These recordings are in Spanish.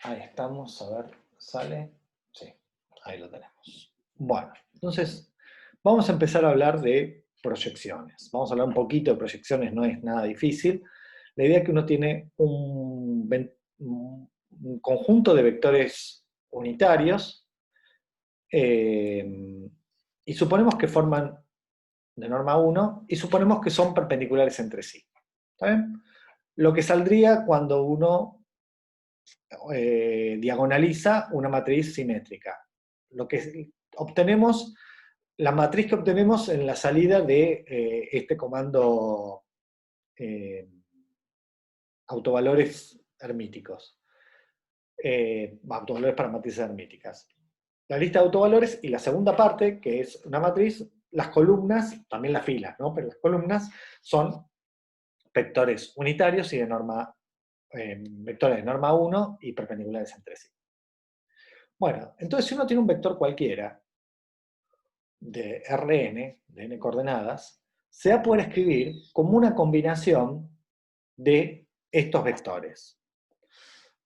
Ahí estamos, a ver, ¿sale? Sí, ahí lo tenemos. Bueno, entonces vamos a empezar a hablar de proyecciones. Vamos a hablar un poquito de proyecciones, no es nada difícil. La idea es que uno tiene un conjunto de vectores unitarios eh, y suponemos que forman de norma uno y suponemos que son perpendiculares entre sí. ¿Está bien? Lo que saldría cuando uno diagonaliza una matriz simétrica. Lo que obtenemos, la matriz que obtenemos en la salida de este comando eh, autovalores hermíticos, autovalores para matrices hermíticas. La lista de autovalores y la segunda parte, que es una matriz, las columnas, también las filas, ¿no? Pero las columnas son vectores unitarios y de norma, vectores de norma 1 y perpendiculares entre sí. Bueno, entonces si uno tiene un vector cualquiera de Rn, de n coordenadas, se va a poder escribir como una combinación de estos vectores.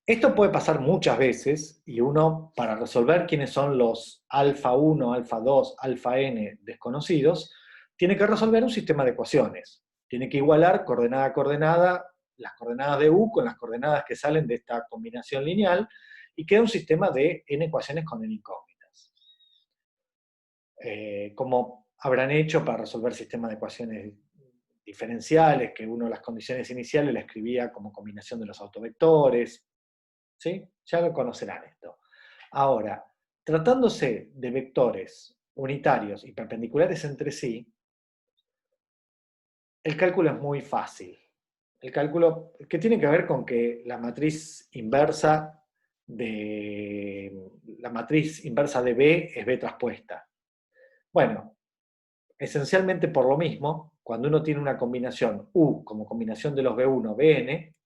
Esto puede pasar muchas veces y uno, para resolver quiénes son los alfa 1, alfa 2, alfa n desconocidos, tiene que resolver un sistema de ecuaciones. Tiene que igualar coordenada a coordenada las coordenadas de u con las coordenadas que salen de esta combinación lineal y queda un sistema de n ecuaciones con n incógnitas. Como habrán hecho para resolver sistemas de ecuaciones diferenciales, que uno las condiciones iniciales la escribía como combinación de los autovectores, ¿sí? Ya lo conocerán esto. Ahora, tratándose de vectores unitarios y perpendiculares entre sí, el cálculo es muy fácil. El cálculo que tiene que ver con que la matriz inversa de B es B traspuesta. Bueno, esencialmente por lo mismo, cuando uno tiene una combinación U como combinación de los B1, Bn,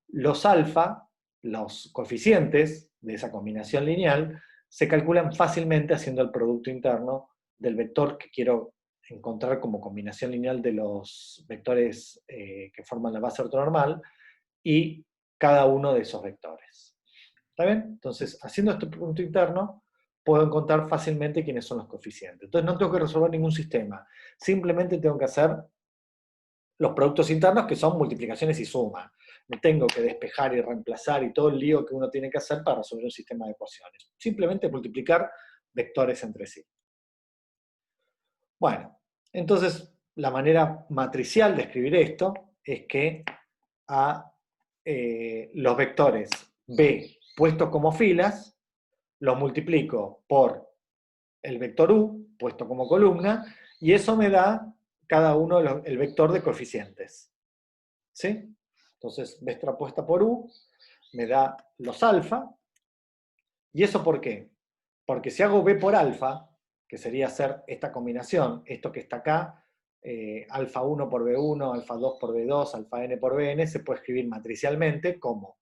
los alfa, los coeficientes de esa combinación lineal, se calculan fácilmente haciendo el producto interno del vector que quiero encontrar como combinación lineal de los vectores que forman la base ortonormal y cada uno de esos vectores. ¿Está bien? Entonces, haciendo este producto interno, puedo encontrar fácilmente quiénes son los coeficientes. Entonces, no tengo que resolver ningún sistema. Simplemente tengo que hacer los productos internos, que son multiplicaciones y sumas. No tengo que despejar y reemplazar y todo el lío que uno tiene que hacer para resolver un sistema de ecuaciones. Simplemente multiplicar vectores entre sí. Bueno, entonces la manera matricial de escribir esto es que a los vectores B puestos como filas los multiplico por el vector U puesto como columna y eso me da cada uno el vector de coeficientes. ¿Sí? Entonces, B extrapuesta por U me da los alfa. ¿Y eso por qué? Porque si hago B por alfa, que sería hacer esta combinación, esto que está acá, alfa 1 por B1, alfa 2 por B2, alfa n por Bn, se puede escribir matricialmente como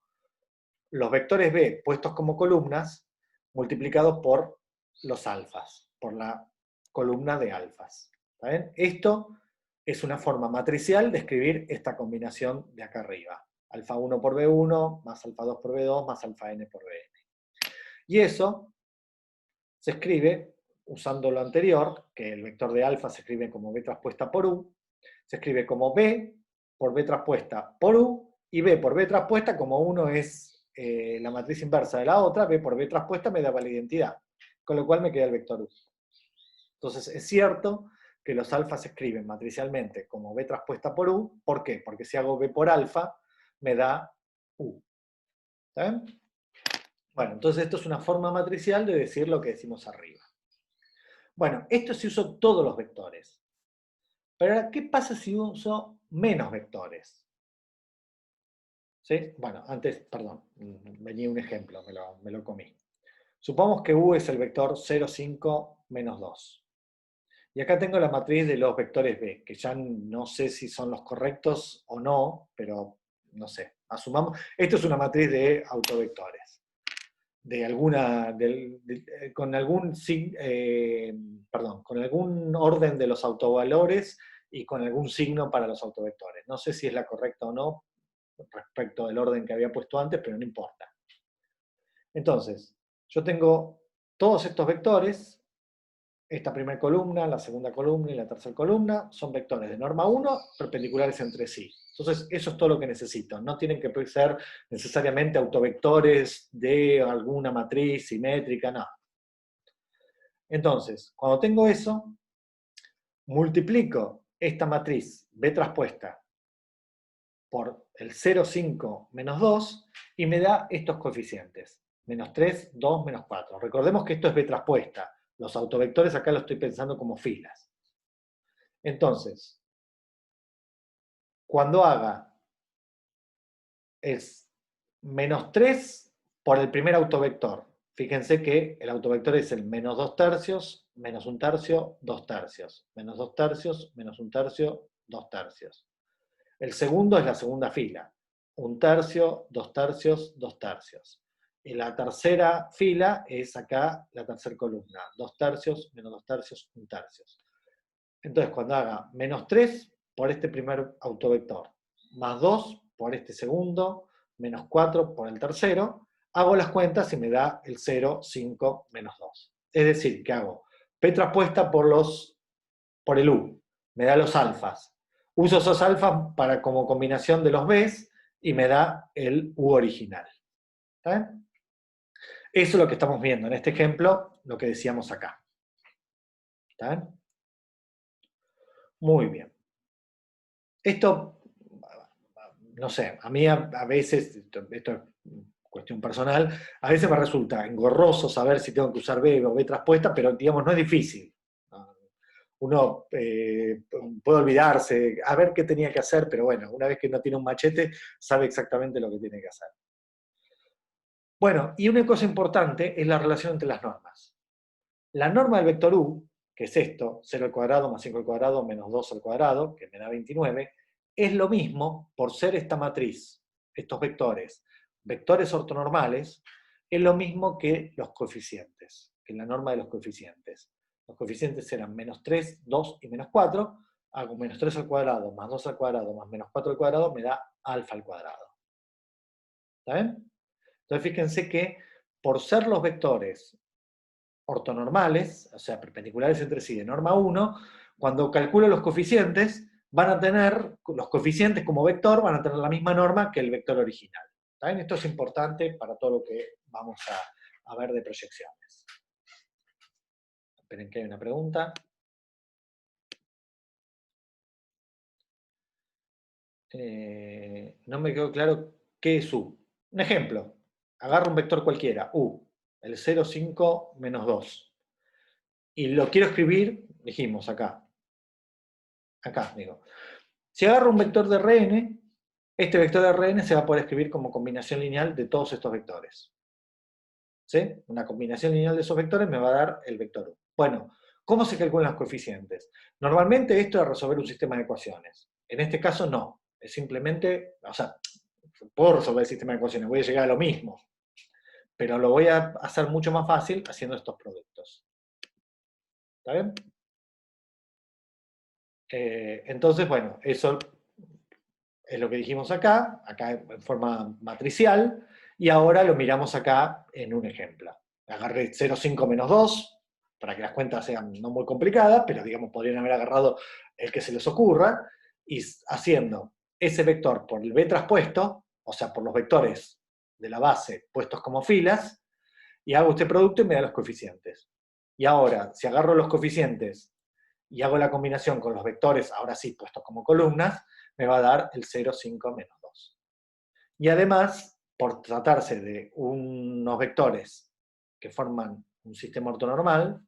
los vectores B puestos como columnas multiplicados por los alfas, por la columna de alfas. ¿Está bien? Esto es una forma matricial de escribir esta combinación de acá arriba. Alfa 1 por B1, más alfa 2 por B2, más alfa n por Bn. Y eso se escribe usando lo anterior, que el vector de alfa se escribe como B traspuesta por U, se escribe como B por B traspuesta por U, y B por B traspuesta, como uno es la matriz inversa de la otra, B por B traspuesta me daba la identidad, con lo cual me queda el vector U. Entonces es cierto que los alfas se escriben matricialmente como B traspuesta por U. ¿Por qué? Porque si hago B por alfa, me da U. ¿Está bien? Bueno, entonces esto es una forma matricial de decir lo que decimos arriba. Bueno, esto si uso todos los vectores. Pero ahora, ¿qué pasa si uso menos vectores? ¿Sí? Bueno, antes, perdón, venía un ejemplo, me lo comí. Supongamos que U es el vector 0, 5, menos 2. Y acá tengo la matriz de los vectores B, que ya no sé si son los correctos o no, pero no sé, asumamos. Esto es una matriz de autovectores. De alguna, con algún con algún orden de los autovalores y con algún signo para los autovectores. No sé si es la correcta o no respecto del orden que había puesto antes, pero no importa. Entonces, yo tengo todos estos vectores, esta primera columna, la segunda columna y la tercera columna, son vectores de norma 1 perpendiculares entre sí. Entonces, eso es todo lo que necesito. No tienen que ser necesariamente autovectores de alguna matriz simétrica, no. Entonces, cuando tengo eso, multiplico esta matriz B traspuesta por el 0, 5, menos 2, y me da estos coeficientes. Menos 3, 2, menos 4. Recordemos que esto es B traspuesta. Los autovectores acá lo estoy pensando como filas. Entonces, cuando haga es menos 3 por el primer autovector. Fíjense que el autovector es el menos 2 tercios, menos 1 tercio, 2 tercios. Menos 2 tercios, menos 1 tercio, 2 tercios. El segundo es la segunda fila. 1 tercio, 2 tercios, 2 tercios. Y la tercera fila es acá la tercera columna. 2 tercios, menos 2 tercios, 1 tercio. Entonces, cuando haga menos 3 por este primer autovector, más 2 por este segundo, menos 4 por el tercero, hago las cuentas y me da el 0, 5, menos 2. Es decir, que hago P traspuesta por el U, me da los alfas. Uso esos alfas para, como combinación de los Bs y me da el U original. ¿Está bien? Eso es lo que estamos viendo en este ejemplo, lo que decíamos acá. ¿Está bien? Muy bien. Esto, no sé, a mí a veces, esto es cuestión personal, a veces me resulta engorroso saber si tengo que usar B o B traspuesta, pero digamos, no es difícil. Uno puede olvidarse, a ver qué tenía que hacer, pero bueno, una vez que no tiene un machete, sabe exactamente lo que tiene que hacer. Bueno, y una cosa importante es la relación entre las normas. La norma del vector U, que es esto, 0 al cuadrado más 5 al cuadrado menos 2 al cuadrado, que me da 29, es lo mismo por ser esta matriz, estos vectores, vectores ortonormales, es lo mismo que los coeficientes, que la norma de los coeficientes. Los coeficientes eran menos 3, 2 y menos 4, hago menos 3 al cuadrado más 2 al cuadrado más menos 4 al cuadrado, me da alfa al cuadrado. ¿Está bien? Entonces fíjense que por ser los vectores ortonormales, o sea, perpendiculares entre sí de norma 1, cuando calculo los coeficientes, van a tener, los coeficientes como vector van a tener la misma norma que el vector original. ¿Está bien? Esto es importante para todo lo que vamos a ver de proyecciones. Esperen que hay una pregunta. No me quedó claro qué es U. Un ejemplo. Agarro un vector cualquiera, U, el 0, 5, menos 2. Y lo quiero escribir, dijimos acá. Acá, digo. Si agarro un vector de Rn, este vector de Rn se va a poder escribir como combinación lineal de todos estos vectores. ¿Sí? Una combinación lineal de esos vectores me va a dar el vector U. Bueno, ¿cómo se calculan los coeficientes? Normalmente esto es resolver un sistema de ecuaciones. En este caso no. Es simplemente, o sea, puedo resolver el sistema de ecuaciones, voy a llegar a lo mismo. Pero lo voy a hacer mucho más fácil haciendo estos productos. ¿Está bien? Entonces, bueno, eso es lo que dijimos acá en forma matricial, y ahora lo miramos acá en un ejemplo. Agarré 0,5 menos 2, para que las cuentas sean no muy complicadas, pero digamos podrían haber agarrado el que se les ocurra, y haciendo ese vector por el B traspuesto, o sea, por los vectores de la base puestos como filas, y hago este producto y me da los coeficientes. Y ahora, si agarro los coeficientes y hago la combinación con los vectores, ahora sí, puestos como columnas, me va a dar el 0, 5, menos 2. Y además, por tratarse de unos vectores que forman un sistema ortonormal,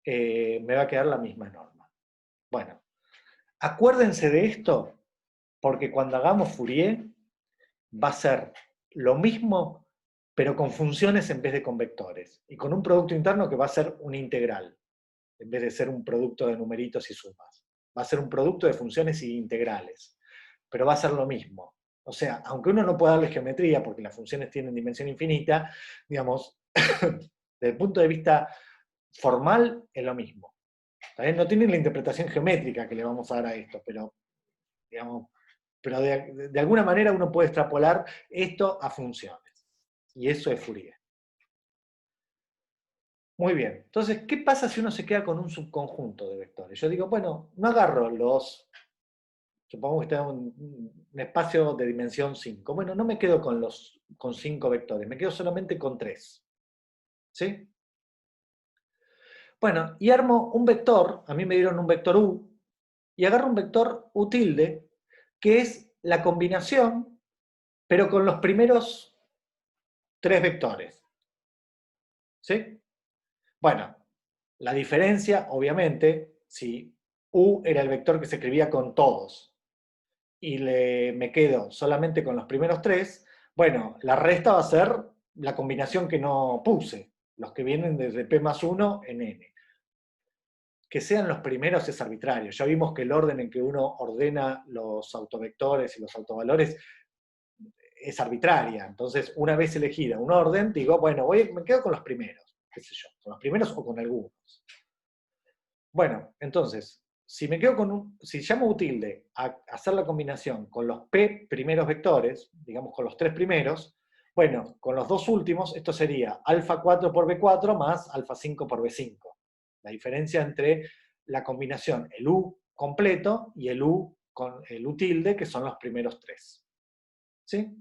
me va a quedar la misma norma. Bueno, acuérdense de esto, porque cuando hagamos Fourier, va a ser lo mismo, pero con funciones en vez de con vectores. Y con un producto interno que va a ser una integral, en vez de ser un producto de numeritos y sumas. Va a ser un producto de funciones y integrales, pero va a ser lo mismo. O sea, aunque uno no pueda darle geometría, porque las funciones tienen dimensión infinita, digamos, desde el punto de vista formal es lo mismo. ¿También? No tienen la interpretación geométrica que le vamos a dar a esto, pero, digamos, pero de alguna manera uno puede extrapolar esto a funciones. Y eso es Fourier. Muy bien. Entonces, ¿qué pasa si uno se queda con un subconjunto de vectores? Yo digo, bueno, no agarro supongamos que tengo un espacio de dimensión 5. Bueno, no me quedo con 5 vectores, me quedo solamente con 3. ¿Sí? Bueno, y armo un vector, a mí me dieron un vector U, y agarro un vector U tilde, que es la combinación, pero con los primeros 3 vectores. ¿Sí? Bueno, la diferencia, obviamente, si U era el vector que se escribía con todos, y me quedo solamente con los primeros 3, bueno, la resta va a ser la combinación que no puse, los que vienen desde P más 1 en N. Que sean los primeros es arbitrario. Ya vimos que el orden en que uno ordena los autovectores y los autovalores es arbitraria. Entonces, una vez elegida un orden, digo, bueno, me quedo con los primeros, qué sé yo, con los primeros o con algunos. Bueno, entonces, si me quedo si llamo U tilde a hacer la combinación con los P primeros vectores, digamos con los 3 primeros, bueno, con los 2 últimos, esto sería alfa 4 por B4 más alfa 5 por B5. La diferencia entre la combinación, el U completo y el U con el U tilde, que son los primeros 3. ¿Sí?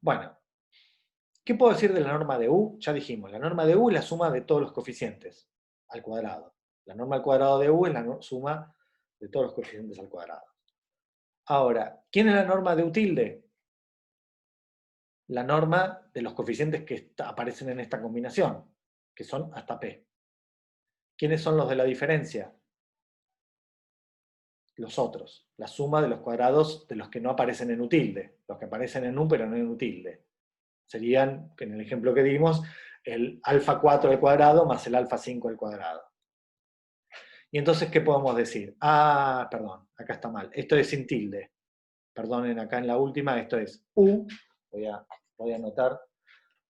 Bueno, ¿qué puedo decir de la norma de U? Ya dijimos, la norma de U es la suma de todos los coeficientes al cuadrado. La norma al cuadrado de U es la suma de todos los coeficientes al cuadrado. Ahora, ¿quién es la norma de U tilde? La norma de los coeficientes que aparecen en esta combinación, que son hasta P. ¿Quiénes son los de la diferencia? Los otros. La suma de los cuadrados de los que no aparecen en U tilde. Los que aparecen en U pero no en U tilde. Serían, en el ejemplo que dimos, el alfa 4 al cuadrado más el alfa 5 al cuadrado. Y entonces, ¿qué podemos decir? Ah, perdón, acá está mal. Esto es sin tilde. Perdonen, acá en la última, esto es U. Voy a anotar,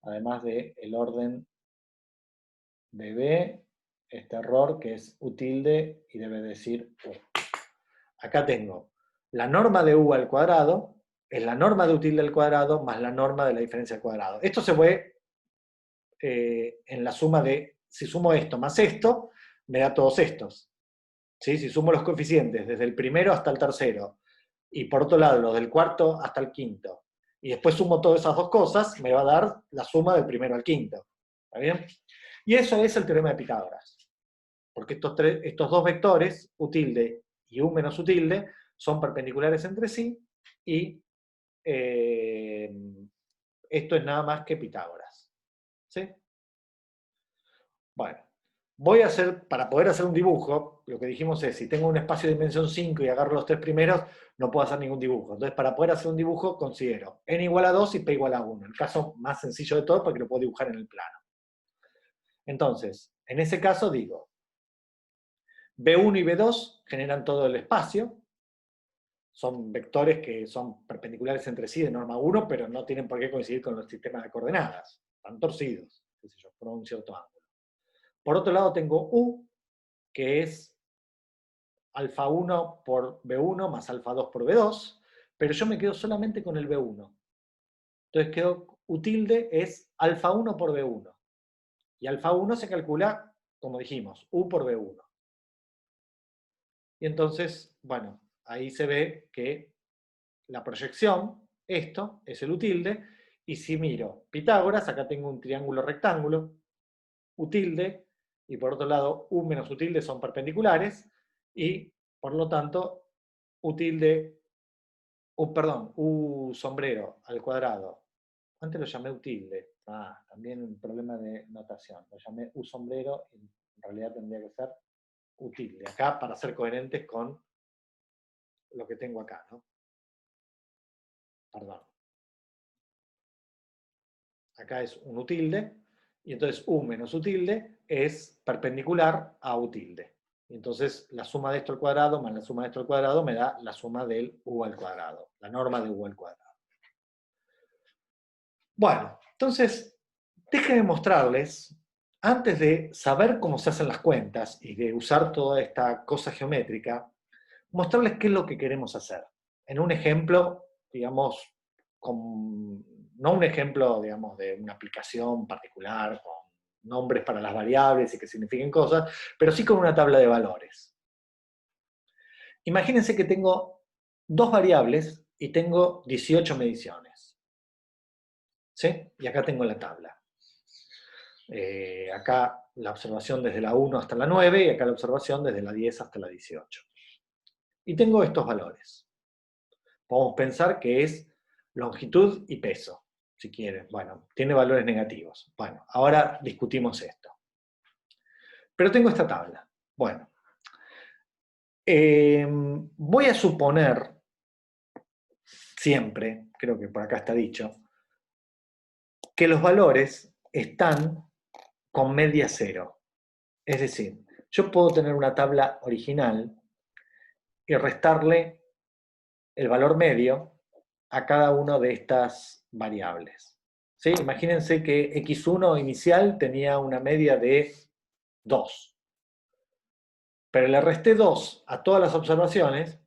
además del orden de B, este error que es U tilde y debe decir U. Acá tengo la norma de U al cuadrado, es la norma de U tilde al cuadrado más la norma de la diferencia al cuadrado. Esto se ve en la suma de, si sumo esto más esto, me da todos estos. ¿Sí? Si sumo los coeficientes desde el primero hasta el tercero, y por otro lado los del cuarto hasta el quinto, y después sumo todas esas dos cosas, me va a dar la suma del primero al quinto. ¿Está bien? Y eso es el teorema de Pitágoras. Porque estos dos vectores, U tilde y U menos U tilde, son perpendiculares entre sí, y esto es nada más que Pitágoras. ¿Sí? Bueno, para poder hacer un dibujo, lo que dijimos es, si tengo un espacio de dimensión 5 y agarro los 3 primeros, no puedo hacer ningún dibujo. Entonces, para poder hacer un dibujo, considero n igual a 2 y p igual a 1. El caso más sencillo de todo, porque lo puedo dibujar en el plano. Entonces, en ese caso digo, B1 y B2 generan todo el espacio, son vectores que son perpendiculares entre sí de norma 1, pero no tienen por qué coincidir con los sistemas de coordenadas, están torcidos, qué sé yo, por un cierto ángulo. Por otro lado tengo U, que es alfa 1 por B1 más alfa 2 por B2, pero yo me quedo solamente con el B1. Entonces quedo, U tilde es alfa 1 por B1. Y alfa 1 se calcula, como dijimos, U por B1. Y entonces, bueno, ahí se ve que la proyección, esto, es el U tilde, y si miro Pitágoras, acá tengo un triángulo rectángulo, U tilde, y por otro lado U menos U tilde son perpendiculares, y por lo tanto U tilde, perdón, U sombrero al cuadrado. Antes lo llamé U tilde. También un problema de notación. Lo llamé U sombrero y en realidad tendría que ser U tilde. Acá para ser coherentes con lo que tengo acá, ¿no? Perdón. Acá es un U tilde, y entonces U menos U tilde es perpendicular a U tilde. Y entonces la suma de esto al cuadrado más la suma de esto al cuadrado me da la suma del U al cuadrado, la norma de U al cuadrado. Bueno, entonces, déjenme mostrarles, antes de saber cómo se hacen las cuentas y de usar toda esta cosa geométrica, mostrarles qué es lo que queremos hacer. En un ejemplo, digamos, no un ejemplo, digamos, de una aplicación particular con nombres para las variables y que signifiquen cosas, pero sí con una tabla de valores. Imagínense que tengo dos variables y tengo 18 mediciones. ¿Sí? Y acá tengo la tabla. Acá la observación desde la 1 hasta la 9 y acá la observación desde la 10 hasta la 18. Y tengo estos valores. Podemos pensar que es longitud y peso, si quieren. Bueno, tiene valores negativos. Bueno, ahora discutimos esto. Pero tengo esta tabla. Bueno, voy a suponer, siempre, creo que por acá está dicho, que los valores están con media cero. Es decir, yo puedo tener una tabla original y restarle el valor medio a cada una de estas variables. ¿Sí? Imagínense que x1 inicial tenía una media de 2. Pero le resté 2 a todas las observaciones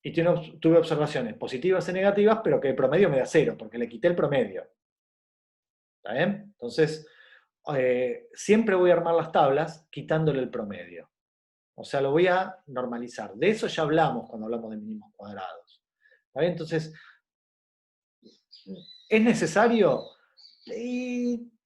y tuve observaciones positivas y negativas, pero que el promedio me da 0, porque le quité el promedio. ¿Está bien? Entonces, siempre voy a armar las tablas quitándole el promedio. O sea, lo voy a normalizar. De eso ya hablamos cuando hablamos de mínimos cuadrados. ¿Está bien? Entonces, ¿es necesario?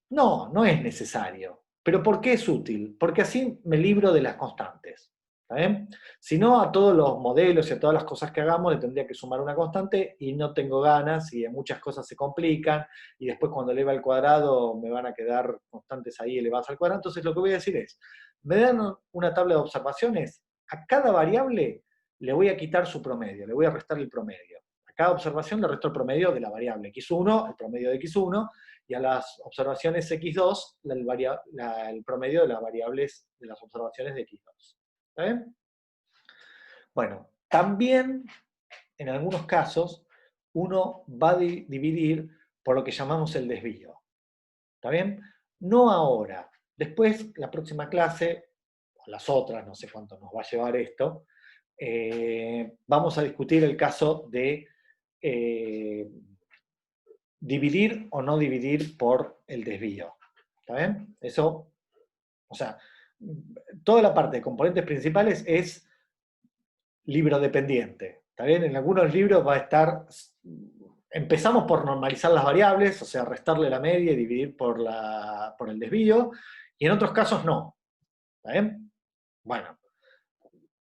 No, no es necesario. ¿Pero por qué es útil? Porque así me libro de las constantes. ¿Está bien? Si no, a todos los modelos y a todas las cosas que hagamos le tendría que sumar una constante y no tengo ganas y muchas cosas se complican y después cuando eleva al cuadrado me van a quedar constantes ahí elevadas al cuadrado. Entonces lo que voy a decir es, me dan una tabla de observaciones, a cada variable le voy a quitar su promedio, le voy a restar el promedio. A cada observación le resto el promedio de la variable x1, el promedio de x1, y a las observaciones x2, el promedio de las variables de las observaciones de x2. ¿Está bien? Bueno, también en algunos casos uno va a dividir por lo que llamamos el desvío. ¿Está bien? No ahora. Después, la próxima clase, o las otras, no sé cuánto nos va a llevar esto, vamos a discutir el caso de dividir o no dividir por el desvío. ¿Está bien? Eso, o sea, toda la parte de componentes principales es libro dependiente. ¿Está bien? En algunos libros va a estar, empezamos por normalizar las variables, o sea, restarle la media y dividir por el desvío, y en otros casos no. ¿Está bien? Bueno,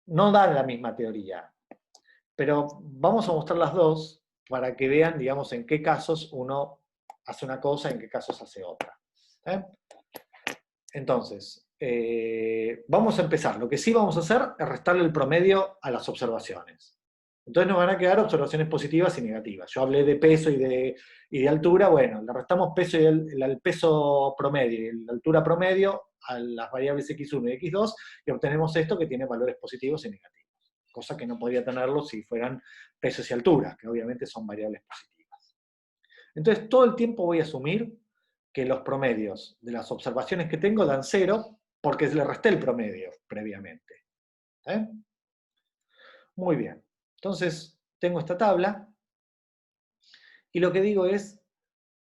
no dan la misma teoría, pero vamos a mostrar las dos para que vean, digamos, en qué casos uno hace una cosa y en qué casos hace otra. Entonces, vamos a empezar. Lo que sí vamos a hacer es restarle el promedio a las observaciones. Entonces nos van a quedar observaciones positivas y negativas. Yo hablé de peso y de altura. Bueno, le restamos peso el peso promedio y la altura promedio a las variables x1 y x2 y obtenemos esto que tiene valores positivos y negativos. Cosa que no podría tenerlo si fueran pesos y alturas, que obviamente son variables positivas. Entonces todo el tiempo voy a asumir que los promedios de las observaciones que tengo dan 0 porque le resté el promedio previamente. Muy bien. Entonces, tengo esta tabla y lo que digo es,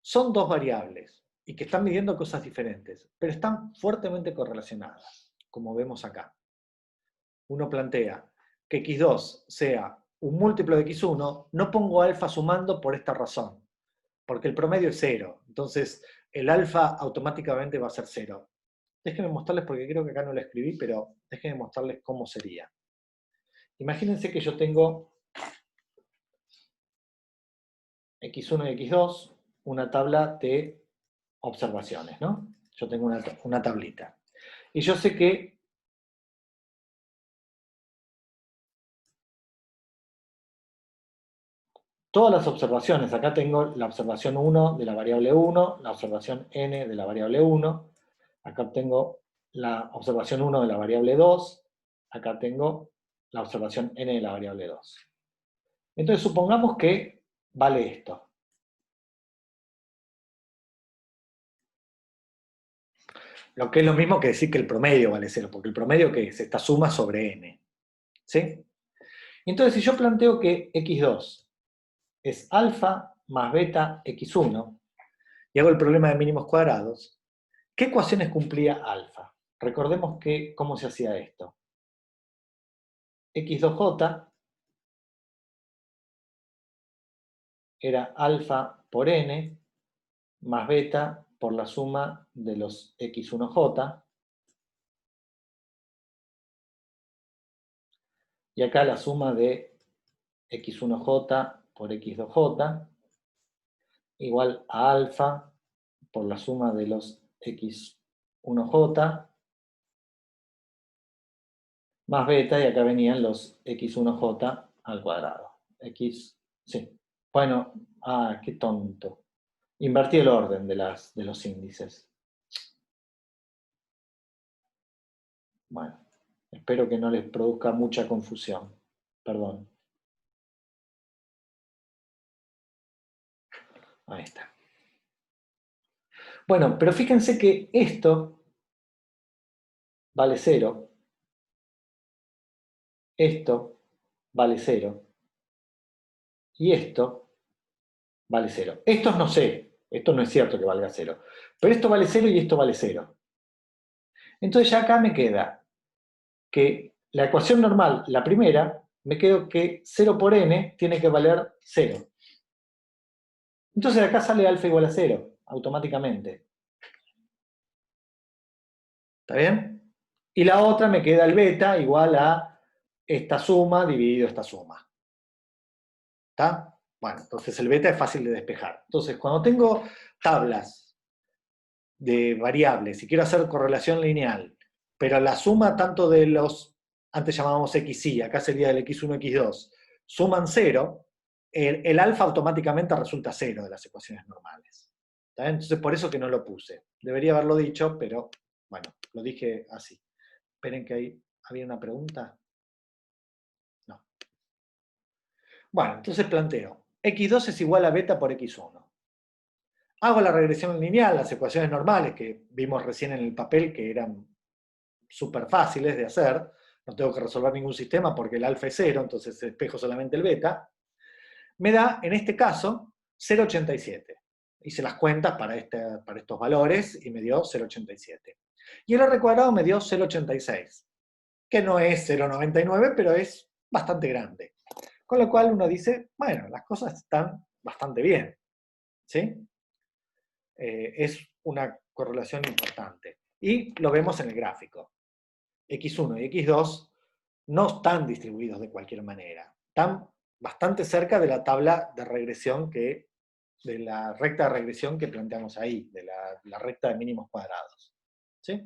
son dos variables y que están midiendo cosas diferentes, pero están fuertemente correlacionadas, como vemos acá. Uno plantea que x2 sea un múltiplo de x1, no pongo alfa sumando por esta razón, porque el promedio es 0, entonces el alfa automáticamente va a ser 0. Déjenme mostrarles, porque creo que acá no lo escribí, pero déjenme mostrarles cómo sería. Imagínense que yo tengo x1 y x2, una tabla de observaciones, ¿no? Yo tengo una tablita. Y yo sé que todas las observaciones, acá tengo la observación 1 de la variable 1, la observación n de la variable 1, acá tengo la observación 1 de la variable 2, acá tengo la observación n de la variable 2. Entonces supongamos que vale esto. Lo que es lo mismo que decir que el promedio vale 0, porque el promedio ¿qué es? Esta suma sobre n. ¿Sí? Entonces si yo planteo que x2 es alfa más beta x1, y hago el problema de mínimos cuadrados, ¿Qué ecuaciones cumplía alfa? Recordemos que, ¿cómo se hacía esto? X2J era alfa por n más beta por la suma de los X1J. Y acá la suma de X1J por X2J igual a alfa por la suma de los X1J más beta, y acá venían los X1J al cuadrado. Sí. Bueno, qué tonto. Invertí el orden de los índices. Bueno, espero que no les produzca mucha confusión. Perdón. Ahí está. Bueno, pero fíjense que esto vale 0. Esto vale 0. Y esto vale 0. Estos no sé. Esto no es cierto que valga 0. Pero esto vale 0 y esto vale 0. Entonces ya acá me queda que la ecuación normal, la primera, me quedo que 0 por n tiene que valer 0. Entonces de acá sale alfa igual a 0, automáticamente. ¿Está bien? Y la otra me queda el beta igual a esta suma dividido esta suma. ¿Está? Bueno, entonces el beta es fácil de despejar. Entonces, cuando tengo tablas de variables y quiero hacer correlación lineal, pero la suma tanto de los, antes llamábamos xy, acá sería el x1, x2, suman 0, el alfa automáticamente resulta 0 de las ecuaciones normales. ¿Está bien? Entonces, por eso que no lo puse. Debería haberlo dicho, pero bueno, lo dije así. Esperen que ahí había una pregunta. No. Bueno, entonces planteo, x2 es igual a beta por x1. Hago la regresión lineal, las ecuaciones normales que vimos recién en el papel, que eran súper fáciles de hacer. No tengo que resolver ningún sistema porque el alfa es 0, entonces despejo solamente el beta. Me da, en este caso, 0,87. Hice las cuentas para estos valores y me dio 0,87. Y el R cuadrado me dio 0,86, que no es 0,99, pero es bastante grande. Con lo cual uno dice, bueno, las cosas están bastante bien. ¿Sí? Es una correlación importante. Y lo vemos en el gráfico. X1 y X2 no están distribuidos de cualquier manera. Están bastante cerca de la tabla de regresión de la recta de regresión que planteamos ahí, de la recta de mínimos cuadrados. ¿Sí?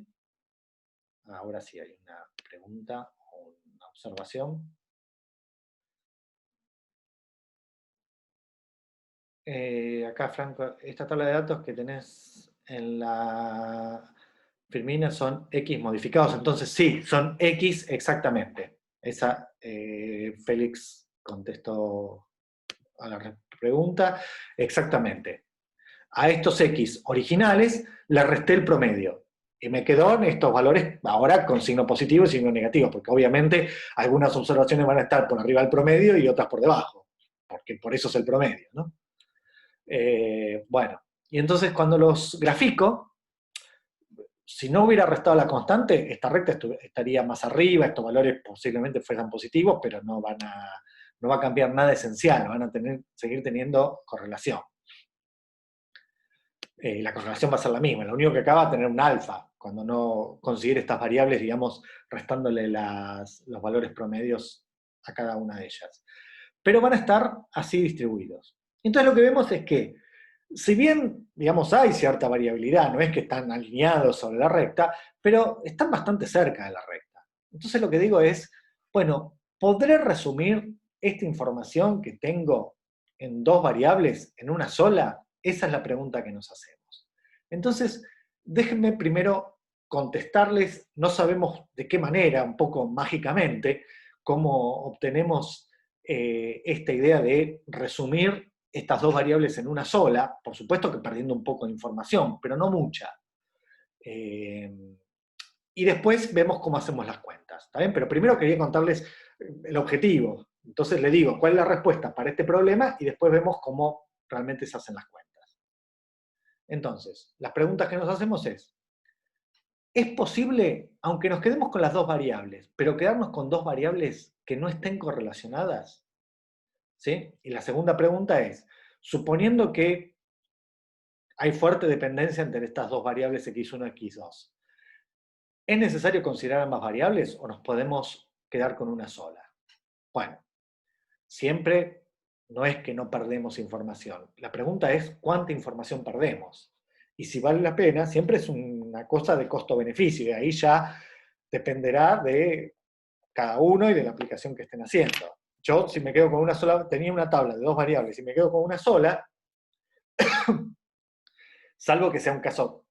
Ahora sí hay una pregunta o una observación. Acá, Franco, esta tabla de datos que tenés en la Firmina son X modificados, entonces sí, son X exactamente. Esa, Félix contestó a la pregunta, exactamente. A estos X originales le resté el promedio. Y me quedó en estos valores ahora con signo positivo y signo negativo, porque obviamente algunas observaciones van a estar por arriba del promedio y otras por debajo, porque por eso es el promedio, ¿no? Bueno, y entonces cuando los grafico, si no hubiera restado la constante, esta recta estaría más arriba, estos valores posiblemente fueran positivos, pero no va a cambiar nada esencial, van a seguir teniendo correlación. La correlación va a ser la misma, lo único que acá va a tener un alfa, cuando no considere estas variables, digamos, restándole los valores promedios a cada una de ellas. Pero van a estar así distribuidos. Entonces lo que vemos es que, si bien, digamos, hay cierta variabilidad, no es que están alineados sobre la recta, pero están bastante cerca de la recta. Entonces lo que digo es, bueno, ¿podré resumir esta información que tengo en dos variables en una sola? Esa es la pregunta que nos hacemos. Entonces, déjenme primero contestarles, no sabemos de qué manera, un poco mágicamente, cómo obtenemos esta idea de resumir estas dos variables en una sola, por supuesto que perdiendo un poco de información, pero no mucha. Y después vemos cómo hacemos las cuentas, ¿está bien? Pero primero quería contarles el objetivo. Entonces le digo cuál es la respuesta para este problema y después vemos cómo realmente se hacen las cuentas. Entonces, las preguntas que nos hacemos es, Es posible, aunque nos quedemos con las dos variables, pero quedarnos con dos variables que no estén correlacionadas, ¿sí? Y la segunda pregunta es, suponiendo que hay fuerte dependencia entre estas dos variables x1 y x2, ¿es necesario considerar ambas variables o nos podemos quedar con una sola? Bueno, siempre no es que no perdemos información. La pregunta es cuánta información perdemos. Y si vale la pena, siempre es una cosa de costo-beneficio, y ahí ya dependerá de cada uno y de la aplicación que estén haciendo. Yo, si me quedo con una sola, tenía una tabla de dos variables, si me quedo con una sola, salvo que sea un caso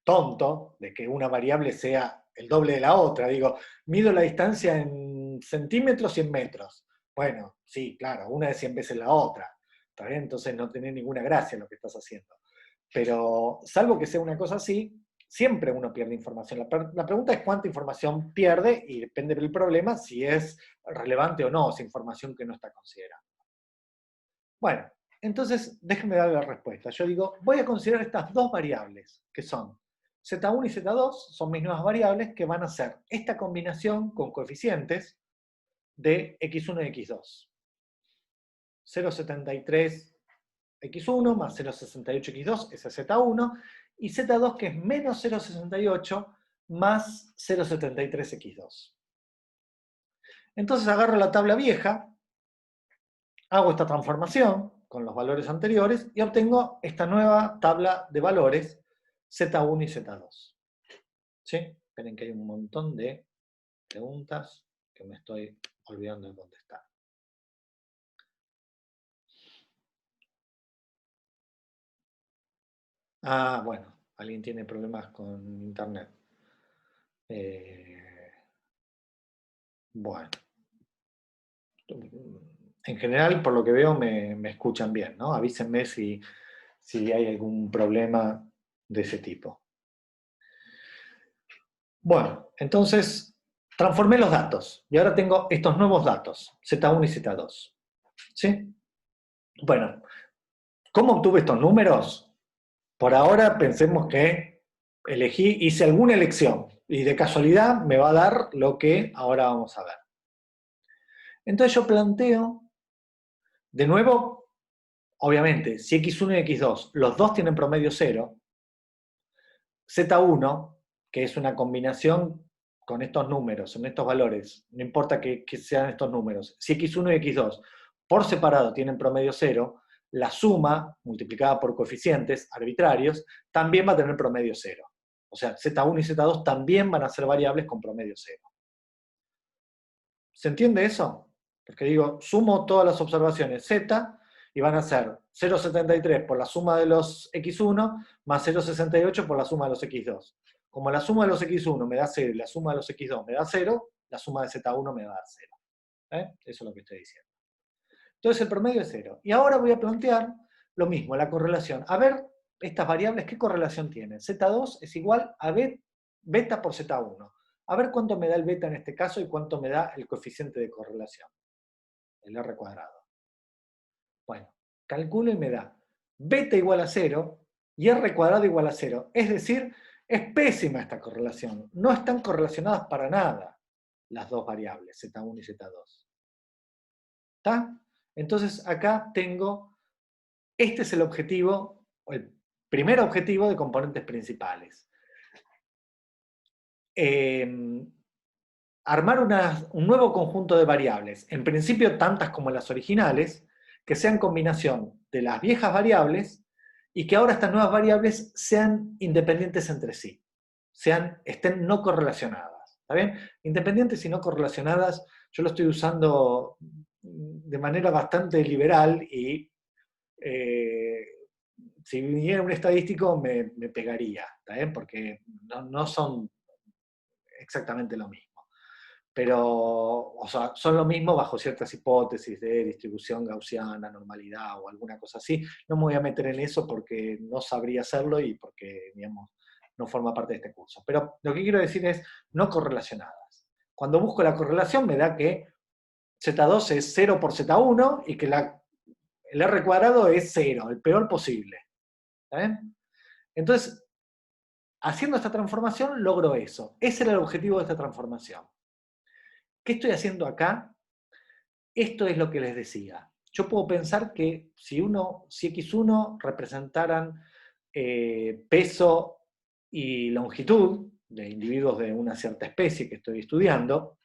tonto, de que una variable sea el doble de la otra, digo, mido la distancia en centímetros y en metros. Bueno, sí, claro, una es 100 veces la otra, ¿está bien? Entonces no tiene ninguna gracia lo que estás haciendo. Pero, salvo que sea una cosa así, siempre uno pierde información. La pregunta es cuánta información pierde y depende del problema si es relevante o no esa información que no está considerando. Bueno, entonces déjenme darle la respuesta. Yo digo, voy a considerar estas dos variables, que son Z1 y Z2, son mis nuevas variables que van a ser esta combinación con coeficientes de X1 y X2. 0,73 X1 más 0,68 X2, ese es Z1, y Z2 que es menos 0,68 más 0,73 X2. Entonces agarro la tabla vieja, hago esta transformación con los valores anteriores y obtengo esta nueva tabla de valores Z1 y Z2. ¿Sí? Esperen que hay un montón de preguntas que me estoy olvidando de contestar. Ah, bueno, alguien tiene problemas con internet. Bueno. En general, por lo que veo, me escuchan bien, ¿no? Avísenme si hay algún problema de ese tipo. Bueno, entonces transformé los datos y ahora tengo estos nuevos datos, Z1 y Z2. ¿Sí? Bueno, ¿cómo obtuve estos números? Por ahora pensemos que hice alguna elección y de casualidad me va a dar lo que ahora vamos a ver. Entonces yo planteo, de nuevo, obviamente, si x1 y x2, los dos tienen promedio 0, Z1, que es una combinación con estos números, en estos valores, no importa que sean estos números, si x1 y x2 por separado tienen promedio 0, la suma, multiplicada por coeficientes arbitrarios, también va a tener promedio 0. O sea, Z1 y Z2 también van a ser variables con promedio 0. ¿Se entiende eso? Porque digo, sumo todas las observaciones Z y van a ser 0,73 por la suma de los X1 más 0,68 por la suma de los X2. Como la suma de los X1 me da 0 y la suma de los X2 me da 0, la suma de Z1 me va a dar 0. Eso es lo que estoy diciendo. Entonces el promedio es 0. Y ahora voy a plantear lo mismo, la correlación. A ver, estas variables, ¿qué correlación tienen? Z2 es igual a beta por Z1. A ver cuánto me da el beta en este caso y cuánto me da el coeficiente de correlación, el R cuadrado. Bueno, calculo y me da beta igual a 0 y R cuadrado igual a 0. Es decir, es pésima esta correlación. No están correlacionadas para nada las dos variables, Z1 y Z2. ¿Está? Entonces acá tengo, este es el objetivo, o el primer objetivo de componentes principales. Armar un nuevo conjunto de variables, en principio tantas como las originales, que sean combinación de las viejas variables y que ahora estas nuevas variables sean independientes entre sí, estén no correlacionadas. ¿Está bien? Independientes y no correlacionadas, yo lo estoy usando de manera bastante liberal y si viniera un estadístico me pegaría, ¿está bien? Porque no son exactamente lo mismo. Pero, o sea, son lo mismo bajo ciertas hipótesis de distribución gaussiana, normalidad o alguna cosa así. No me voy a meter en eso porque no sabría hacerlo y porque, digamos, no forma parte de este curso. Pero lo que quiero decir es no correlacionadas. Cuando busco la correlación me da que Z2 es 0 por Z1 y que el R cuadrado es 0, el peor posible. ¿Está bien? Entonces, haciendo esta transformación logro eso. Ese era el objetivo de esta transformación. ¿Qué estoy haciendo acá? Esto es lo que les decía. Yo puedo pensar que si X1 representaran peso y longitud de individuos de una cierta especie que estoy estudiando,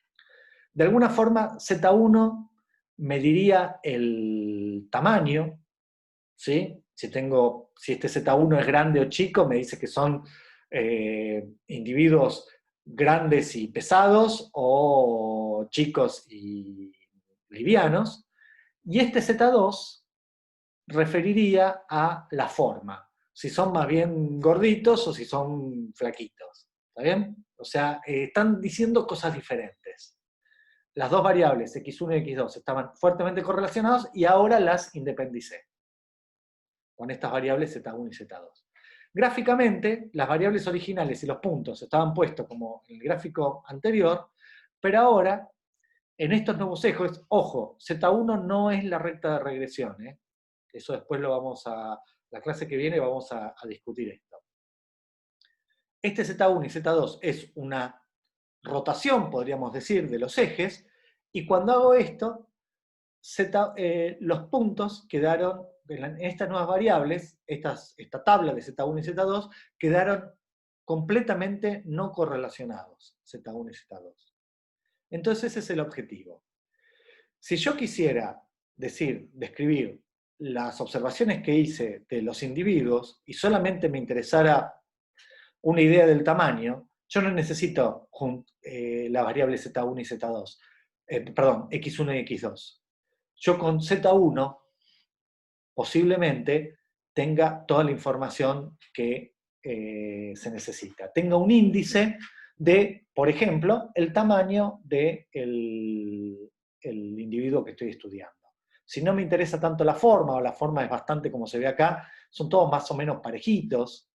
de alguna forma Z1 mediría el tamaño, ¿sí? Si este Z1 es grande o chico, me dice que son individuos grandes y pesados o chicos y livianos. Y este Z2 referiría a la forma, si son más bien gorditos o si son flaquitos. ¿Está bien? O sea, están diciendo cosas diferentes. Las dos variables, X1 y X2, estaban fuertemente correlacionadas y ahora las independicé con estas variables Z1 y Z2. Gráficamente, las variables originales y los puntos estaban puestos como en el gráfico anterior, pero ahora, en estos nuevos ejes, ojo, Z1 no es la recta de regresión, ¿eh? Eso después la clase que viene vamos a discutir esto. Este Z1 y Z2 es una rotación, podríamos decir, de los ejes, y cuando hago esto, los puntos quedaron, en estas nuevas variables, esta tabla de Z1 y Z2, quedaron completamente no correlacionados, Z1 y Z2. Entonces ese es el objetivo. Si yo quisiera describir las observaciones que hice de los individuos y solamente me interesara una idea del tamaño, yo no necesito la variable Z1 y Z2, perdón, X1 y X2. Yo con Z1 posiblemente tenga toda la información que se necesita. Tenga un índice de, por ejemplo, el tamaño del individuo que estoy estudiando. Si no me interesa tanto la forma, o la forma es bastante como se ve acá, son todos más o menos parejitos,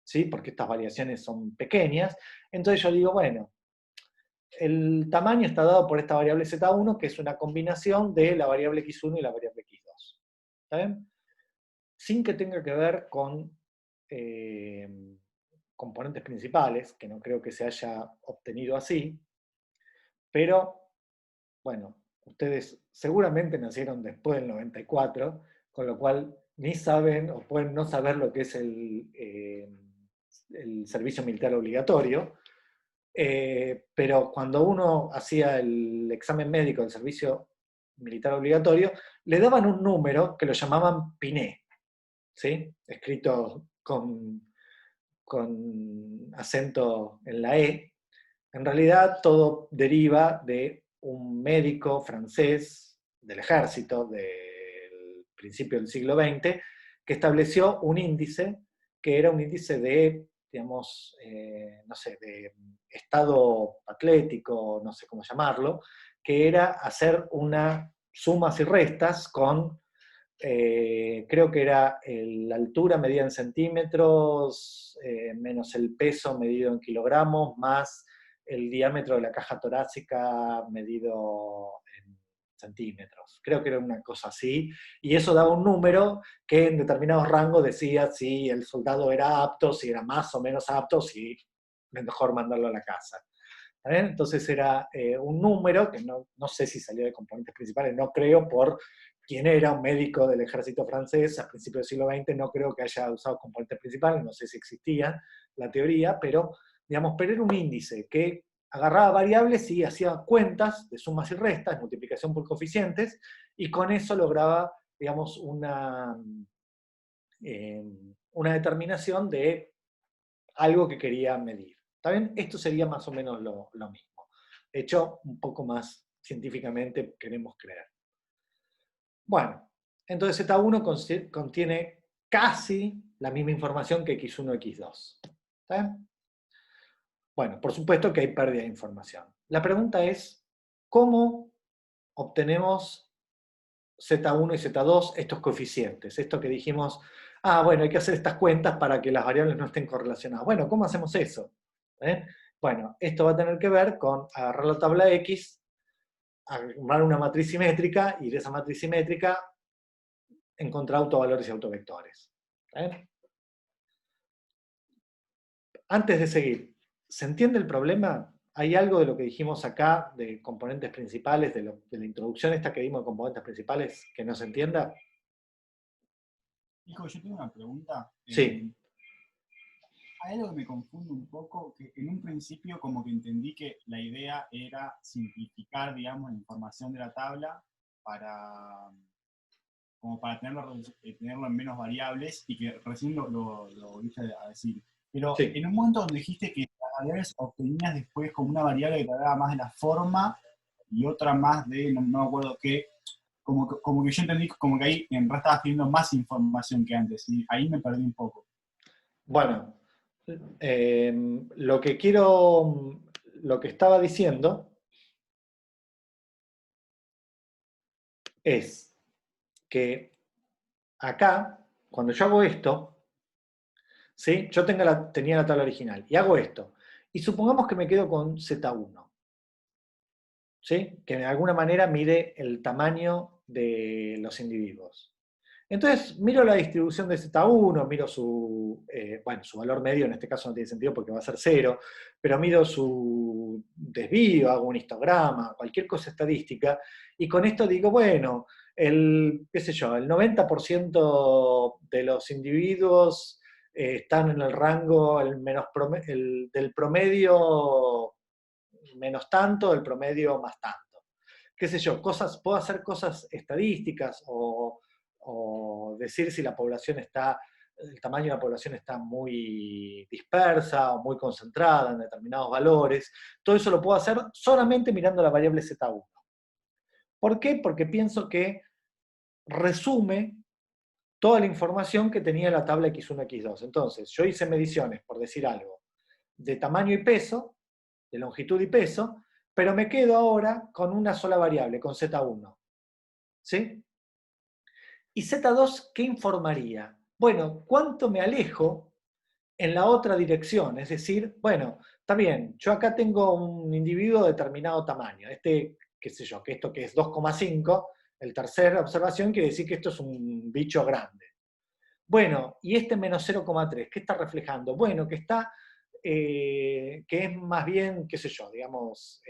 ¿sí? Porque estas variaciones son pequeñas, entonces yo digo, bueno, el tamaño está dado por esta variable Z1, que es una combinación de la variable X1 y la variable X2. ¿Está bien? Sin que tenga que ver con componentes principales, que no creo que se haya obtenido así, pero, bueno, ustedes seguramente nacieron después del 94, con lo cual ni saben o pueden no saber lo que es el servicio militar obligatorio, pero cuando uno hacía el examen médico del servicio militar obligatorio, le daban un número que lo llamaban PINE, ¿sí? Escrito con acento en la E. En realidad todo deriva de un médico francés del ejército del principio del siglo XX que estableció un índice que era un índice de, digamos, no sé, de estado atlético, no sé cómo llamarlo, que era hacer unas sumas y restas con, creo que era la altura medida en centímetros, menos el peso medido en kilogramos, más el diámetro de la caja torácica medido en centímetros. Creo que era una cosa así, y eso daba un número que en determinados rangos decía si el soldado era apto, si era más o menos apto, si es mejor mandarlo a la casa. ¿Bien? Entonces era un número que no sé si salió de componentes principales, no creo, por quien era un médico del ejército francés a principios del siglo XX, no creo que haya usado componentes principales, no sé si existía la teoría, pero, digamos, pero era un índice que agarraba variables y hacía cuentas de sumas y restas, multiplicación por coeficientes, y con eso lograba, digamos, una determinación de algo que quería medir. ¿Está bien? Esto sería más o menos lo mismo. Hecho un poco más científicamente, queremos creer. Bueno, entonces Z1 contiene casi la misma información que X1 y X2. ¿Está bien? Bueno, por supuesto que hay pérdida de información. La pregunta es, ¿cómo obtenemos Z1 y Z2, estos coeficientes? Esto que dijimos, bueno, hay que hacer estas cuentas para que las variables no estén correlacionadas. Bueno, ¿cómo hacemos eso? Bueno, esto va a tener que ver con agarrar la tabla X, armar una matriz simétrica y de esa matriz simétrica encontrar autovalores y autovectores. antes de seguir, ¿se entiende el problema? ¿Hay algo de lo que dijimos acá, de componentes principales, de la introducción esta que dimos de componentes principales, que no se entienda? Hijo, yo tengo una pregunta. Sí, Hay algo que me confunde un poco, que en un principio como que entendí que la idea era simplificar, digamos, la información de la tabla para, como para tenerlo en menos variables y que recién lo volviste a decir. Pero sí. en un momento donde dijiste que las variables obtenías después como una variable que te hablaba más de la forma y otra más de, no me acuerdo qué, como que yo entendí como que ahí en realidad estabas pidiendo más información que antes y ahí me perdí un poco. Bueno, lo que quiero, lo que estaba diciendo es que acá, cuando yo hago esto, ¿sí? Yo tenía la tabla original y hago esto. Y supongamos que me quedo con Z1, ¿sí? Que de alguna manera mide el tamaño de los individuos. Entonces, miro la distribución de Z1, miro bueno, su valor medio en este caso no tiene sentido porque va a ser cero, pero miro su desvío, hago un histograma, cualquier cosa estadística, y con esto digo, bueno, qué sé yo, el 90% de los individuos están en el rango del promedio menos tanto, del promedio más tanto. Qué sé yo, puedo hacer cosas estadísticas o decir si la población el tamaño de la población está muy dispersa o muy concentrada en determinados valores. Todo eso lo puedo hacer solamente mirando la variable Z1. ¿Por qué? Porque pienso que resume toda la información que tenía la tabla X1, X2. Entonces, yo hice mediciones, por decir algo, de tamaño y peso, de longitud y peso, pero me quedo ahora con una sola variable, con Z1. ¿Sí? ¿Y Z2 qué informaría? Bueno, ¿cuánto me alejo en la otra dirección? Es decir, bueno, está bien, yo acá tengo un individuo de determinado tamaño. Qué sé yo, que esto que es 2,5, el tercera observación quiere decir que esto es un bicho grande. Bueno, y este menos 0,3, ¿qué está reflejando? Bueno, que es más bien, qué sé yo, digamos,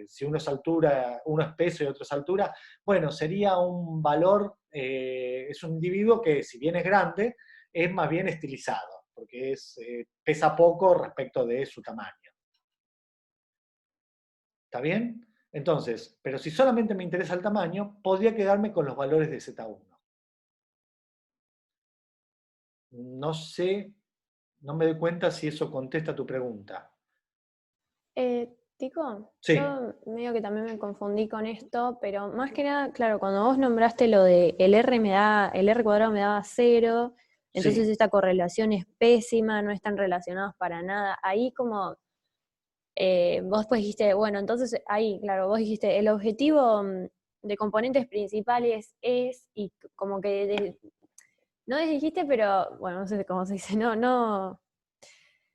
si uno es altura, uno es peso y otro es altura, bueno, sería un valor, es un individuo que si bien es grande, es más bien estilizado, porque pesa poco respecto de su tamaño. ¿Está bien? Entonces, pero si solamente me interesa el tamaño, podría quedarme con los valores de Z1. No sé, no me doy cuenta si eso contesta tu pregunta. Tico, Sí, yo medio que también me confundí con esto, pero más que nada, claro, cuando vos nombraste lo de el R cuadrado me daba cero, entonces sí. esta correlación es pésima, no están relacionados para nada. Ahí como vos pues dijiste, bueno, entonces ahí, claro, vos dijiste, el objetivo de componentes principales es, y como que no dijiste, pero, bueno, no sé cómo se dice, no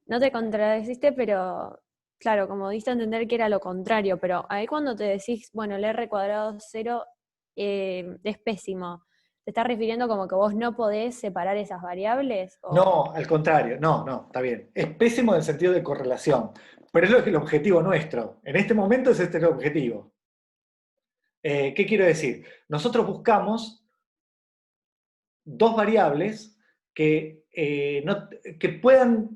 te contradeciste, pero claro, como diste a entender que era lo contrario, pero ahí cuando te decís, bueno, el R cuadrado cero es pésimo, ¿te estás refiriendo como que vos no podés separar esas variables? O... No, al contrario, no, está bien. Es pésimo en el sentido de correlación, pero es lo que el objetivo nuestro. En este momento es este el objetivo. ¿Qué quiero decir? Nosotros buscamos dos variables que puedan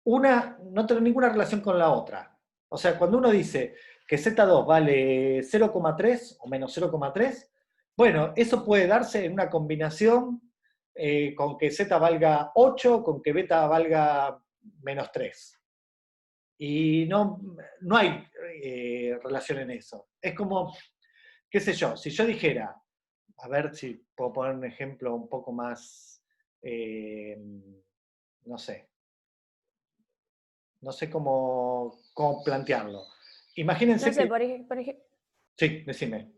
no tener ninguna relación con la otra. O sea, cuando uno dice que Z2 vale 0,3 o menos 0,3, bueno, eso puede darse en una combinación con que Z valga 8, con que beta valga menos 3. Y no hay relación en eso. Es como, qué sé yo, si yo dijera, a ver si puedo poner un ejemplo un poco más, no sé, no sé cómo plantearlo. No Imagínense sé, que... por ejemplo, Sí, decime.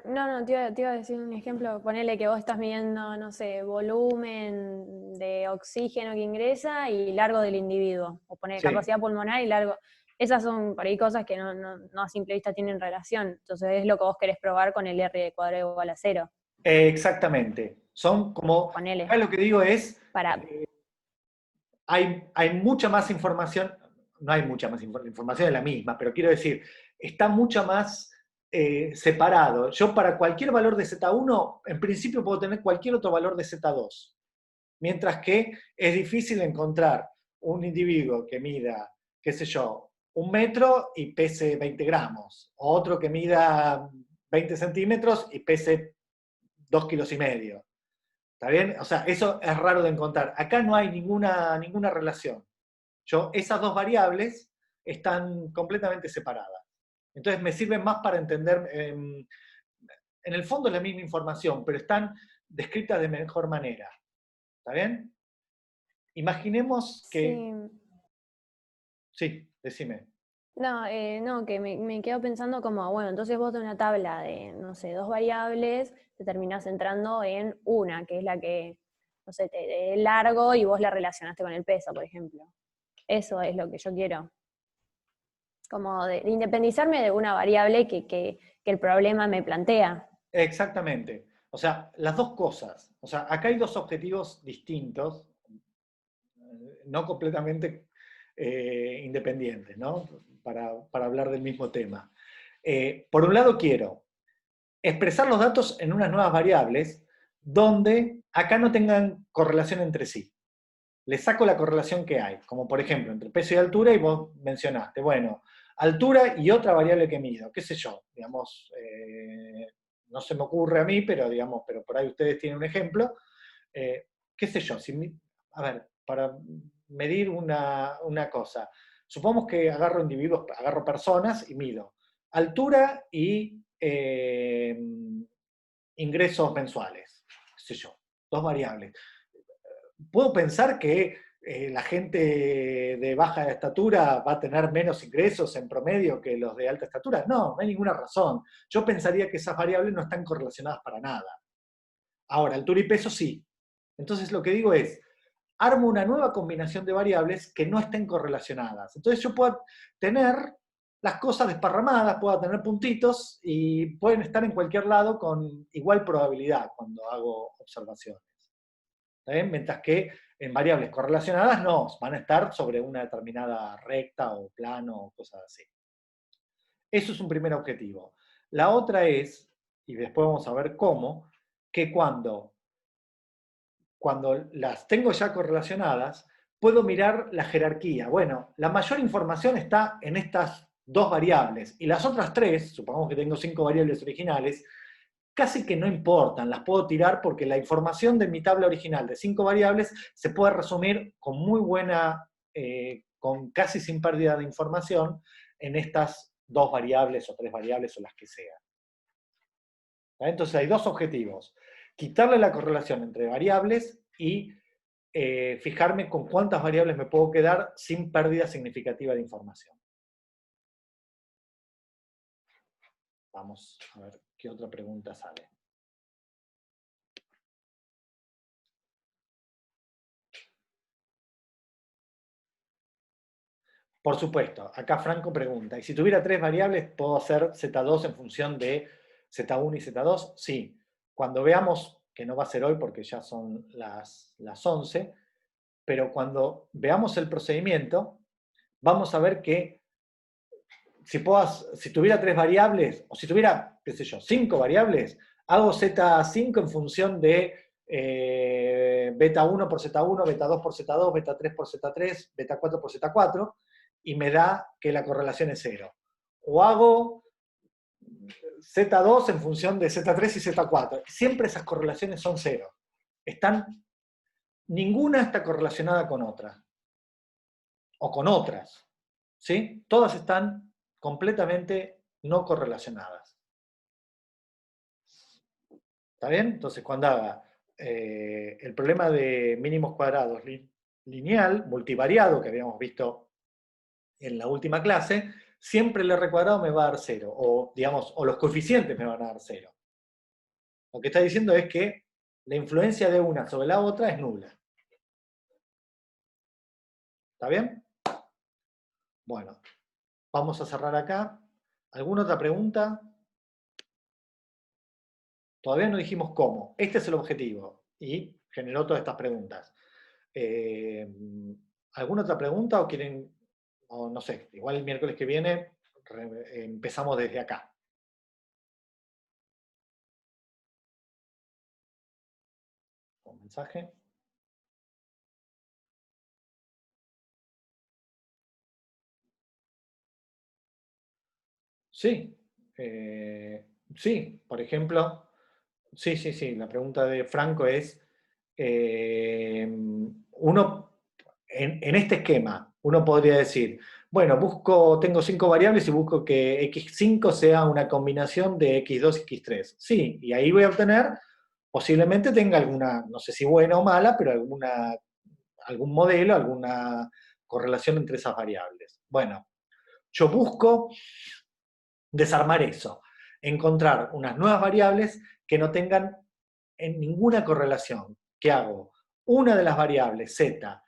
no, te iba a decir un ejemplo, ponele que vos estás midiendo, no sé, volumen de oxígeno que ingresa y largo del individuo, o poner Sí, capacidad pulmonar y largo. Esas son por ahí cosas que no a simple vista tienen relación. Entonces es lo que vos querés probar con el R cuadrado igual a cero. exactamente. Son como... Ponele. Acá lo que digo es, Para, hay mucha más información, no hay mucha más información, la información es la misma, pero quiero decir, está mucho más separado. Yo para cualquier valor de Z1, en principio puedo tener cualquier otro valor de Z2, mientras que es difícil encontrar un individuo que mida, qué sé yo, 1 metro y pese 20 gramos, o otro que mida 20 centímetros y pese 2,5 kilos. ¿Está bien? O sea, eso es raro de encontrar. Acá no hay ninguna relación. Esas dos variables están completamente separadas. Entonces me sirven más para entender, en el fondo es la misma información, pero están descritas de mejor manera. ¿Está bien? Imaginemos que... Sí. Sí, decime. No, no, que me quedo pensando como, bueno, entonces vos de una tabla de, no sé, 2 variables, te terminás centrando en una, que es la que, no sé, te dé largo y vos la relacionaste con el peso, por ejemplo. Eso es lo que yo quiero. Como de independizarme de una variable que el problema me plantea. Exactamente. O sea, las dos cosas. O sea, acá hay dos objetivos distintos, no completamente independientes, ¿no? Para hablar del mismo tema. Por un lado quiero expresar los datos en unas nuevas variables donde acá no tengan correlación entre sí. Le saco la correlación que hay, como por ejemplo entre peso y altura, y vos mencionaste, bueno, altura y otra variable que mido, qué sé yo, digamos, no se me ocurre a mí, pero digamos, pero por ahí ustedes tienen un ejemplo, qué sé yo, a ver, para medir una cosa, supongamos que agarro individuos, agarro personas y mido altura y ingresos mensuales, qué sé yo, dos variables. ¿Puedo pensar que la gente de baja estatura va a tener menos ingresos en promedio que los de alta estatura? No, no hay ninguna razón. Yo pensaría que esas variables no están correlacionadas para nada. Ahora, altura y peso sí. Entonces lo que digo es, armo una nueva combinación de variables que no estén correlacionadas. Entonces yo puedo tener las cosas desparramadas, puedo tener puntitos y pueden estar en cualquier lado con igual probabilidad cuando hago observaciones. ¿Está bien? Mientras que en variables correlacionadas no, van a estar sobre una determinada recta o plano o cosas así. Eso es un primer objetivo. La otra es, y después vamos a ver cómo, que cuando las tengo ya correlacionadas, puedo mirar la jerarquía. Bueno, la mayor información está en estas dos variables, y las otras tres, supongamos que tengo 5 variables originales, casi que no importan, las puedo tirar porque la información de mi tabla original de 5 variables se puede resumir con muy buena, con casi sin pérdida de información en estas 2 variables o 3 variables o las que sean. Entonces hay dos objetivos: quitarle la correlación entre variables y fijarme con cuántas variables me puedo quedar sin pérdida significativa de información. Vamos a ver qué otra pregunta sale. Por supuesto, acá Franco pregunta, ¿y si tuviera 3 variables, puedo hacer Z2 en función de Z1 y Z2? Sí. Cuando veamos, que no va a ser hoy porque ya son las 11, pero cuando veamos el procedimiento, vamos a ver que si tuviera 3 variables, o si tuviera, qué sé yo, 5 variables, hago Z5 en función de beta 1 por Z1, beta 2 por Z2, beta 3 por Z3, beta 4 por Z4, y me da que la correlación es 0. O hago Z2 en función de Z3 y Z4. Siempre esas correlaciones son 0. Ninguna está correlacionada con otra. O con otras. ¿Sí? Todas están completamente no correlacionadas. ¿Está bien? Entonces, cuando haga el problema de mínimos cuadrados lineal, multivariado, que habíamos visto en la última clase, siempre el R cuadrado me va a dar 0, o digamos, o los coeficientes me van a dar 0. Lo que está diciendo es que la influencia de una sobre la otra es nula. ¿Está bien? Bueno, vamos a cerrar acá. ¿Alguna otra pregunta? Todavía no dijimos cómo. Este es el objetivo y generó todas estas preguntas. ¿Alguna otra pregunta o quieren, o no sé, igual el miércoles que viene empezamos desde acá? Un mensaje. Sí, sí, por ejemplo, sí, la pregunta de Franco es, uno, en este esquema, uno podría decir, bueno, tengo 5 variables y busco que x5 sea una combinación de x2 y x3. Sí, y ahí voy a obtener, posiblemente tenga alguna, no sé si buena o mala, pero algún modelo, alguna correlación entre esas variables. Bueno, yo busco desarmar eso, encontrar unas nuevas variables que no tengan en ninguna correlación. ¿Qué hago? Una de las variables, z,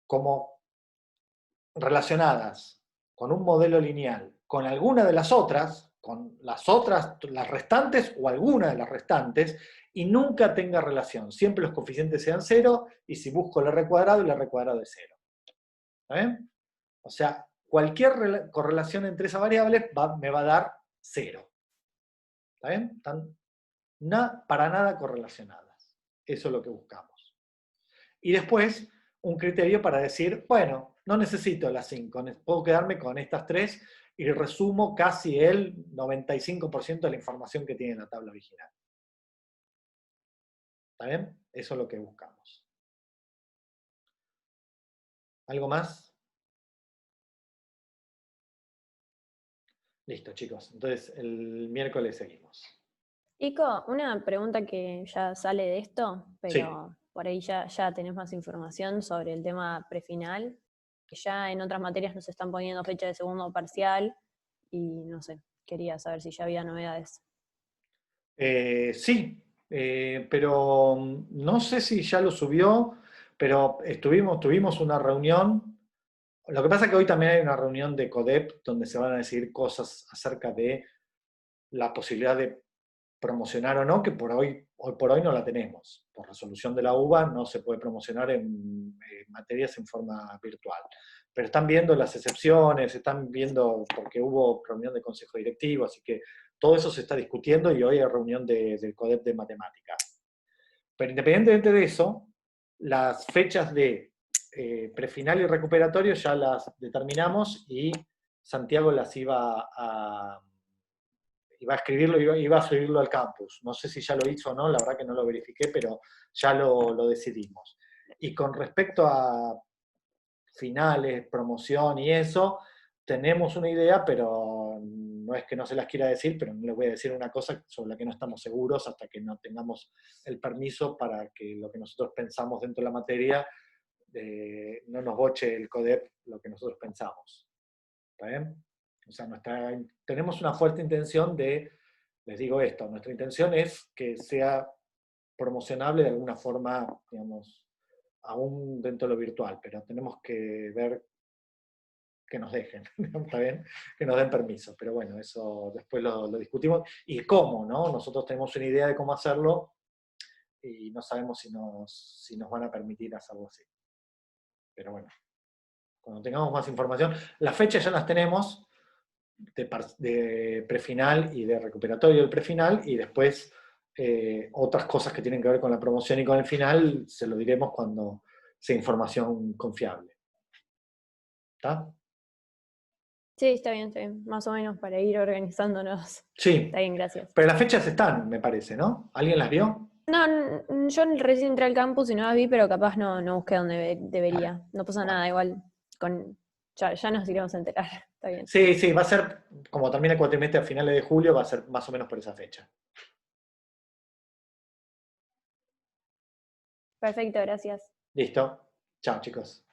como relacionadas con un modelo lineal, con alguna de las otras, las restantes o alguna de las restantes, y nunca tenga relación. Siempre los coeficientes sean 0, y si busco el r cuadrado, el r cuadrado es 0. ¿Está bien? O sea, cualquier correlación entre esas variables me va a dar 0. ¿Está bien? Están para nada correlacionadas. Eso es lo que buscamos. Y después, un criterio para decir, bueno, no necesito las 5, puedo quedarme con estas 3 y resumo casi el 95% de la información que tiene la tabla original. ¿Está bien? Eso es lo que buscamos. ¿Algo más? Listo, chicos. Entonces, el miércoles seguimos. Ico, una pregunta que ya sale de esto, Sí. pero por ahí ya tenés más información sobre el tema prefinal, que ya en otras materias nos están poniendo fecha de segundo parcial y no sé, quería saber si ya había novedades. Sí, pero no sé si ya lo subió, pero tuvimos una reunión. Lo que pasa es que hoy también hay una reunión de CODEP donde se van a decidir cosas acerca de la posibilidad de promocionar o no, que hoy por hoy no la tenemos. Por resolución de la UBA no se puede promocionar en materias en forma virtual. Pero están viendo las excepciones, están viendo, porque hubo reunión de consejo directivo, así que todo eso se está discutiendo y hoy hay reunión del CODEP de matemáticas. Pero independientemente de eso, las fechas de prefinal y recuperatorio ya las determinamos y Santiago las iba a escribirlo, iba a subirlo al campus. No sé si ya lo hizo o no, la verdad que no lo verifiqué, pero ya lo decidimos. Y con respecto a finales, promoción y eso, tenemos una idea, pero no es que no se las quiera decir, pero no les voy a decir una cosa sobre la que no estamos seguros hasta que no tengamos el permiso para que lo que nosotros pensamos dentro de la materia no nos boche el CODEP lo que nosotros pensamos. ¿Está bien? O sea, tenemos una fuerte intención les digo esto, nuestra intención es que sea promocionable de alguna forma, digamos, aún dentro de lo virtual, pero tenemos que ver que nos dejen, ¿está bien? Que nos den permiso, pero bueno, eso después lo discutimos. Y cómo, ¿no? Nosotros tenemos una idea de cómo hacerlo y no sabemos si nos van a permitir hacerlo así. Pero bueno, cuando tengamos más información, las fechas ya las tenemos, de prefinal y de recuperatorio del prefinal, y después otras cosas que tienen que ver con la promoción y con el final, se lo diremos cuando sea información confiable. ¿Está? Sí, está bien, más o menos para ir organizándonos. Sí, Está bien, gracias. pero las fechas están, me parece, ¿no? ¿Alguien las vio? No, yo recién entré al campus y no las vi, pero capaz no busqué donde debería. No pasa Bueno. nada, igual ya nos iremos a enterar. Está bien. Sí, va a ser, como termina el cuatrimestre a finales de julio, va a ser más o menos por esa fecha. Perfecto, gracias. Listo. Chao, chicos.